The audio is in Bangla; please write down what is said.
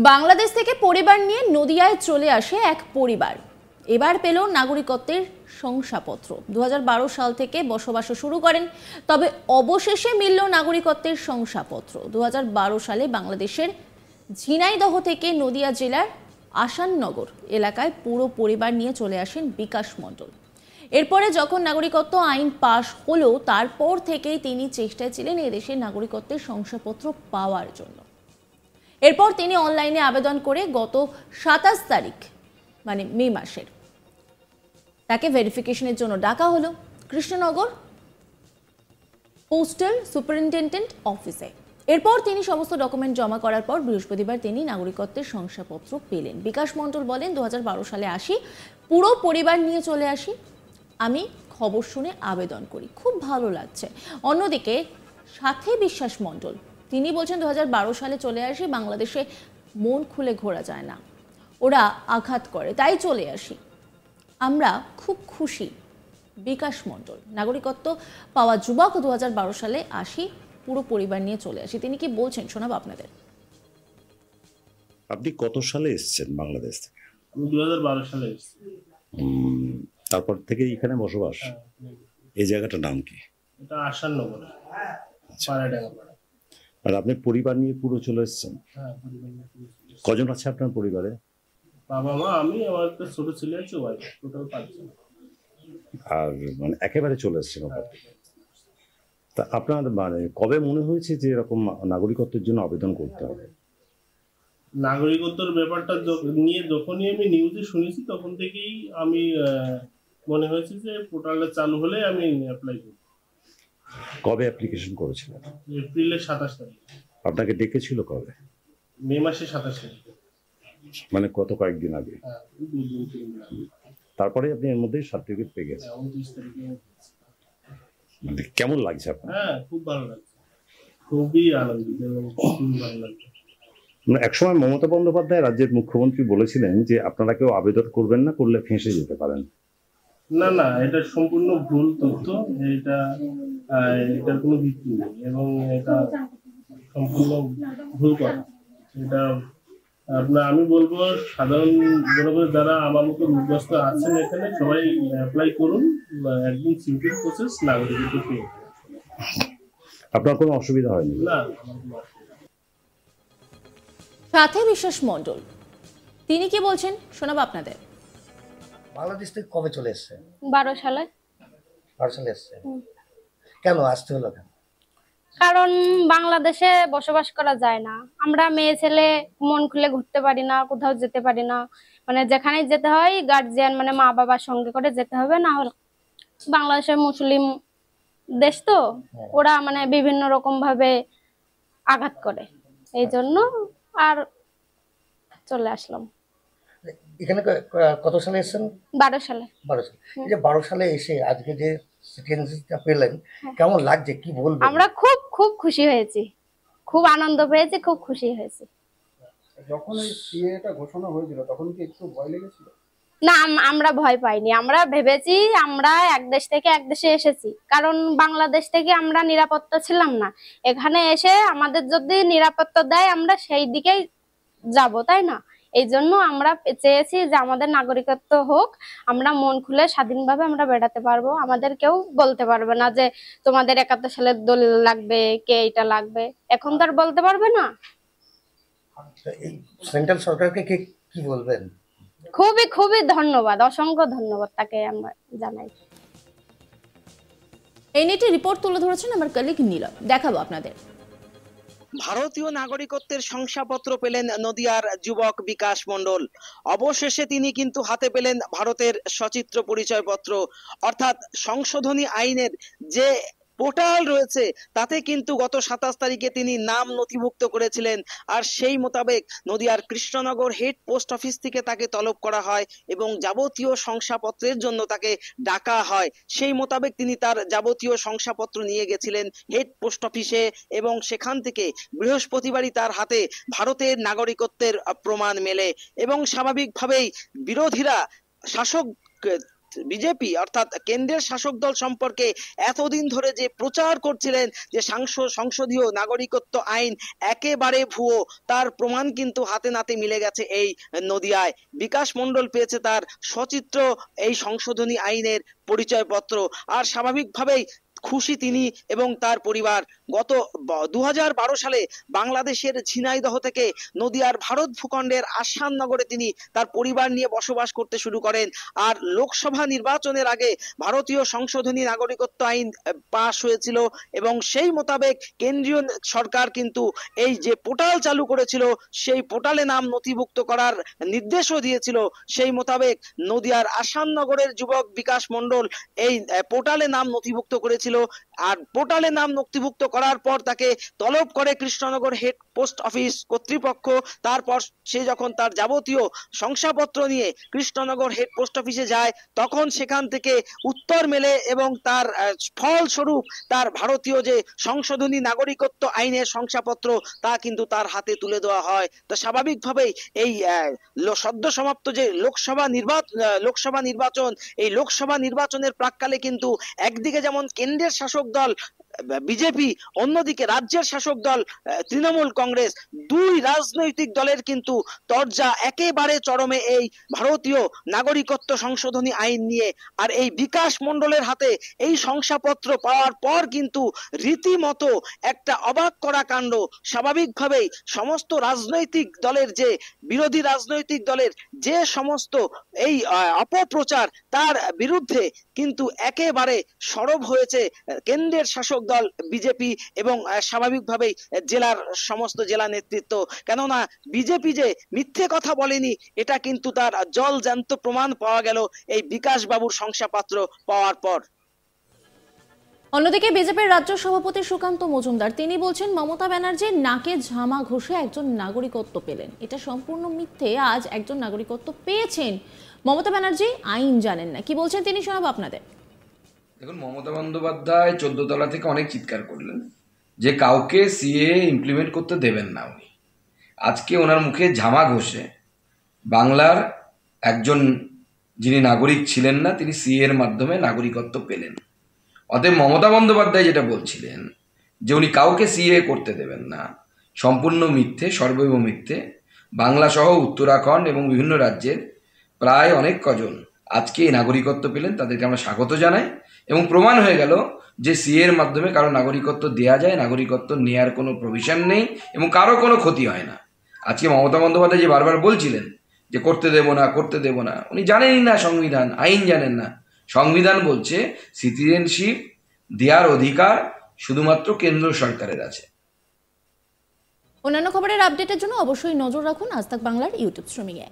বাংলাদেশ থেকে পরিবার নিয়ে নদিয়ায় চলে আসে এক পরিবার। এবার পেল নাগরিকত্বের শংসাপত্র। 2012 সাল থেকে বসবাস শুরু করেন, তবে অবশেষে মিলল নাগরিকত্বের শংসাপত্র। 2012 সালে বাংলাদেশের ঝিনাইদহ থেকে নদিয়া জেলার আসাননগর এলাকায় পুরো পরিবার নিয়ে চলে আসেন বিকাশ মণ্ডল। এরপরে যখন নাগরিকত্ব আইন পাশ হলো, তারপর থেকেই তিনি চেষ্টায় ছিলেন এদেশের নাগরিকত্বের শংসাপত্র পাওয়ার জন্য। এরপর তিনি অনলাইনে আবেদন করে গত 27 তারিখ মানে মে মাসের তাকে ভেরিফিকেশনের জন্য ডাকা হলো কৃষ্ণনগর পোস্টাল সুপারিনটেন্ডেন্ট অফিসে। এরপর তিনি সমস্ত ডকুমেন্ট জমা করার পর বৃহস্পতিবার তিনি নাগরিকত্বের শংসাপত্র পেলেন। বিকাশ মণ্ডল বলেন, 2012 সালে আসি, পুরো পরিবার নিয়ে চলে আসি, আমি খবর শুনে আবেদন করি, খুব ভালো লাগছে। অন্যদিকে সাথে বিশ্বাস মণ্ডল তিনি বলছেন, 2012 সালে চলে আসি, বাংলাদেশে মন খুলে ঘোরা যায় না, ওরা আঘাত করে, তাই চলে আসি, আমরা খুব খুশি। বিকাশ মণ্ডল নাগরিকত্ব পাওয়া যুবক, 2012 সালে আসি, পুরো পরিবার নিয়ে চলে আসি। তিনি কি বলছেন শোনাবো আপনাদের। আপনি কত সালে এসেছেন বাংলাদেশ থেকে? আমি 2012 সালে এসেছি। তারপর থেকে এখানে বসবাস। এই জায়গাটার নাম কি? এটা আসাননগর, পাড়াডাঙ্গা। আর আপনি পরিবার নিয়ে পুরো চলে এসেছেন? হ্যাঁ, পরিবার নিয়ে চলে এসেছি। কজন আছে আপনার পরিবারে? বাবা মা, আমি, আমার একটা ছোট ছেলে আছে, ওয়াইফ, টোটাল 5 জন। আর মানে একেবারে চলে এসেছেন ওখান থেকে। তা আপনার মানে কবে মনে হয়েছে যে এরকম নাগরিকত্বের জন্য আবেদন করতে হবে? নাগরিকত্বের ব্যাপারটা নিয়ে যখনই আমি নিউজে শুনেছি, তখন থেকেই আমি মনে হয়েছে যে পোর্টালটা চালু হলে আমি অ্যাপ্লাই করব। কবে অ্যাপ্লিকেশন করেছিলেন? এপ্রিলের 27 তারিখ। আপনাকে ডেকেছিল কবে? মে মাসের 27 তারিখ, মানে কত কয়েকদিন আগে। হ্যাঁ, 2-3 দিন আগে। তারপরে আপনি এর মধ্যে সার্টিফিকেট পেয়ে গেছেন। 29 তারিখে। মানে কেমন লাগছে আপনার? হ্যাঁ, খুব ভালো লাগছে, খুবই আনন্দিত এবং খুবই ভালো লাগছে। একসময় মমতা বন্দ্যোপাধ্যায় রাজ্যের মুখ্যমন্ত্রী বলেছিলেন যে আপনারা কেউ আবেদন করবেন না, করলে ফেঁসে যেতে পারেন। না না, এটা সম্পূর্ণ ভুল তথ্য। এটার কোনো ভিত্তি নেই এবং এটা সম্পূর্ণ ভুল কথা। এটা আমি বলবো সাধারণ জনগণ যারা আমার মতো রোগগ্রস্ত আছেন এখানে, সবাই অ্যাপ্লাই করুন। একদম সিম্পল প্রসেস, নাগরিকত্ব পেয়ে। আপনার কোনো অসুবিধা হয়নি? না। সাথে বিশ্বাস মণ্ডল তিনি কি বলছেন শোনাবো আপনাদের। বাংলাদেশ থেকে কবে চলে এসছে? 12 সালে। 12 সালে এসছে। কেন আসতে হলো? কারণ বাংলাদেশে বসবাস করা যায় না, আমরা মেয়ে ছেলে মন খুলে ঘুরতে পারি না, কোথাও যেতে পারি না। মানে যেখানে যেতে হয় গার্জিয়ান মানে মা বাবার সঙ্গে করে যেতে হবে, না হলে বাংলাদেশের মুসলিম দেশ তো, ওরা মানে বিভিন্ন রকম ভাবে আঘাত করে, এই জন্য আর চলে আসলাম। এখানে কত সালে এসেছেন? 12 সালে। 12 সালে। এই যে 12 সালে এসে আজকে যে সিটিজেনশিপটা পেলেন, কেমন লাগছে কি বলবেন? আমরা খুব খুব খুশি হয়েছি, খুব আনন্দ পেয়েছি, খুব খুশি হয়েছি। যখন এই সিএটা ঘোষণা হয়েছিল তখন কি একটু ভয় লেগেছিল? না, আমরা ভয় পাইনি। আমরা ভেবেছি আমরা এক দেশ থেকে এক দেশে এসেছি, কারণ বাংলাদেশ থেকে আমরা নিরাপত্তা ছিলাম না। এখানে এসে আমাদের যদি নিরাপত্তা দেয় আমরা সেই দিকেই যাব, তাই না? এই জন্য আমরা চেয়েছি যে আমাদের নাগরিকত্ব হোক, আমরা মন খুলে স্বাধীনভাবে আমরা বেড়াতে পারবো, আমাদের কেউ বলতে পারবে না যে তোমাদের 71 সালের দলিল লাগবে, কে এটা লাগবে, এখন তো আর বলতে পারবে না। এই সেন্ট্রাল সরকারকে কি বলবেন? খুবই খুবই ধন্যবাদ, অসংখ্য ধন্যবাদ তাকে আমরা জানাই। এই নিয়ে রিপোর্ট তুলে ধরেছেন আমার কলিগ নীলম, দেখাবো আপনাদের। ভারতীয় নাগরিকত্বের শংসাপত্র পেলেন নদিয়ার যুবক বিকাশ মণ্ডল। অবশেষে তিনি কিন্তু হাতে পেলেন ভারতের সচিত্র পরিচয়পত্র, অর্থাৎ সংশোধনী আইনের যে পোর্টাল রয়েছে তাতে কিন্তু গত 27 তারিখে তিনি নাম নথিভুক্ত করেছিলেন। আর সেই মোতাবেক নদিয়ার কৃষ্ণনগর হেড পোস্ট অফিস থেকে তাকে তলব করা হয় এবং যাবতীয় শংসাপত্রের জন্য তাকে ডাকা হয়। সেই মোতাবেক তিনি তার যাবতীয় শংসাপত্র নিয়ে গেছিলেন হেড পোস্ট অফিসে এবং সেখান থেকে বৃহস্পতিবারই তার হাতে ভারতের নাগরিকত্বের প্রমাণ মেলে এবং স্বাভাবিকভাবেই বিরোধীরা শাসক বিজেপি অর্থাৎ কেন্দ্রের শাসক দল সম্পর্কে এতদিন ধরে যে প্রচার করছিলেন যে সংসদীয় নাগরিকত্ব আইন একেবারে ভুয়ো, তার প্রমাণ কিন্তু হাতে নাতে মিলে গেছে এই নদিয়ায়। বিকাশ মণ্ডল পেয়েছে তার সচিত্র এই সংশোধনী আইনের পরিচয়পত্র, আর স্বাভাবিকভাবেই খুশি তিনি এবং তার পরিবার। গত 2012 সালে বাংলাদেশের ঝিনাইদহ থেকে নদিয়ার ভারত ভূখণ্ডের আসাননগরে তিনি তার পরিবার নিয়ে বসবাস করতে শুরু করেন। আর লোকসভা নির্বাচনের আগে ভারতীয় সংশোধনী নাগরিকত্ব আইন পাশ হয়েছিল এবং সেই মোতাবেক কেন্দ্রীয় সরকার কিন্তু এই যে পোর্টাল চালু করেছিল সেই পোর্টালে নাম নথিভুক্ত করার নির্দেশও দিয়েছিল। সেই মোতাবেক নদিয়ার আসাননগরের যুবক বিকাশ মণ্ডল এই পোর্টালে নাম নথিভুক্ত করেছিল। আর পোর্টালে নাম নথিভুক্ত করার পর তাকে তলব করে কৃষ্ণনগর হেড পোস্ট অফিস কর্তৃপক্ষ। তারপর সে যখন তার যাবতীয় শংসাপত্র নিয়ে কৃষ্ণনগর হেড পোস্ট অফিসে যায় তখন সেখান থেকে উত্তর মেলে এবং তার ফলস্বরূপ তার ভারতীয় যে সংশোধনী নাগরিকত্ব আইনের শংসাপত্র তা কিন্তু তার হাতে তুলে দেওয়া হয়। তো স্বাভাবিকভাবেই এই সদ্য সমাপ্ত যে লোকসভা নির্বাচন, এই লোকসভা নির্বাচনের প্রাক্কালে কিন্তু একদিকে যেমন কেন্দ্রের শাসক দল বিজেপি, অন্যদিকে রাজ্যের শাসক দল তৃণমূল কংগ্রেস, দুই রাজনৈতিক দলের কিন্তু তরজা একেবারে চরমে এই ভারতীয় নাগরিকত্ব সংশোধনী আইন নিয়ে। আর এই বিকাশ মণ্ডলের হাতে এই শংসাপত্র পাওয়ার পর কিন্তু রীতিমতো একটা অবাক করা কাণ্ড। স্বাভাবিকভাবেই সমস্ত রাজনৈতিক দলের যে বিরোধী রাজনৈতিক দলের যে সমস্ত এই অপপ্রচার তার বিরুদ্ধে কিন্তু একেবারে সরব হয়েছে কেন্দ্রের শাসক দল বিজেপি এবং স্বাভাবিকভাবেই জেলার সমস্ত জেলা নেতৃত্ব। কেননা বিজেপি যে মিথ্যে কথা বলেনি এটা কিন্তু তার জল জ্যান্ত প্রমাণ পাওয়া গেল এই বিকাশ বাবুর শংসাপত্র পাওয়ার পর। অন্যদিকে বিজেপির রাজ্য সভাপতি সুকান্ত মজুমদার তিনি বলছেন মমতা ব্যানার্জি নাকে ঝামা ঘষে একজন নাগরিকত্ব পেলেন, এটা সম্পূর্ণ মিথ্যে। আজ একজন নাগরিকত্ব পেয়েছেন, মমতা ব্যানার্জি আইন জানেন না। কি বলছেন তিনি শোনাবো আপনাদের। দেখুন, মমতা বন্দ্যোপাধ্যায় 14 তলা থেকে অনেক চিৎকার করলেন যে কাউকে সিএ ইমপ্লিমেন্ট করতে দেবেন না উনি। আজকে ওনার মুখে ঝামা ঘষে বাংলার একজন যিনি নাগরিক ছিলেন না তিনি সিএ এর মাধ্যমে নাগরিকত্ব পেলেন। অতএব মমতা বন্দ্যোপাধ্যায় যেটা বলছিলেন যে উনি কাউকে সিএ করতে দেবেন না, সম্পূর্ণ মিথ্যে, সর্বৈব মিথ্যে। বাংলা সহ উত্তরাখণ্ড এবং বিভিন্ন রাজ্যের প্রায় অনেক কজন আজকে এই নাগরিকত্ব পেলেন, তাদেরকে আমরা স্বাগত জানাই। এবং প্রমাণ হয়ে গেল যে সিএ এর মাধ্যমে কারো নাগরিকত্ব দেয়া যায়, নাগরিকত্ব নেয়ার কোনো প্রভিশন নেই এবং কারো কোনো ক্ষতি হয় না। আজকে মমতা বন্দ্যোপাধ্যায় যে বারবার বলছিলেন যে করতে দেব না, উনি জানেনই না সংবিধান, আইন জানেন না। সংবিধান বলছে সিটিজেনশিপ দেওয়ার অধিকার শুধুমাত্র কেন্দ্র সরকারের আছে। অন্যান্য খবরের আপডেটের জন্য অবশ্যই নজর রাখুন আজ তাক বাংলার ইউটিউব স্ট্রিমিংয়ে।